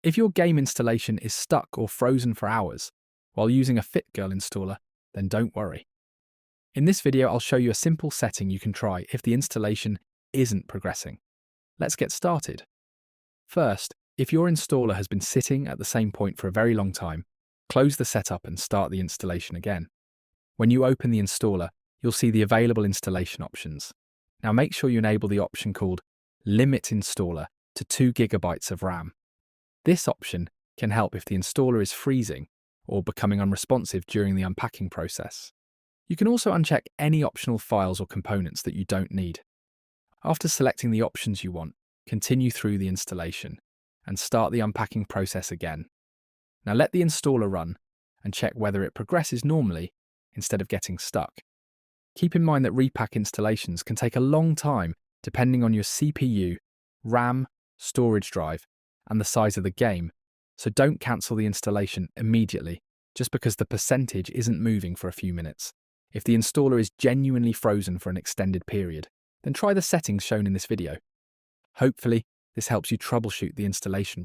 If your game installation is stuck or frozen for hours while using a FitGirl installer, then don't worry. In this video, I'll show you a simple setting you can try if the installation isn't progressing. Let's get started. First, if your installer has been sitting at the same point for a very long time, close the setup and start the installation again. When you open the installer, you'll see the available installation options. Now make sure you enable the option called Limit Installer to 2 GB of RAM. This option can help if the installer is freezing or becoming unresponsive during the unpacking process. You can also uncheck any optional files or components that you don't need. After selecting the options you want, continue through the installation and start the unpacking process again. Now let the installer run and check whether it progresses normally instead of getting stuck. Keep in mind that Repack installations can take a long time depending on your CPU, RAM, storage drive, and the size of the game, so don't cancel the installation immediately just because the percentage isn't moving for a few minutes. If the installer is genuinely frozen for an extended period, then try the settings shown in this video. Hopefully, this helps you troubleshoot the installation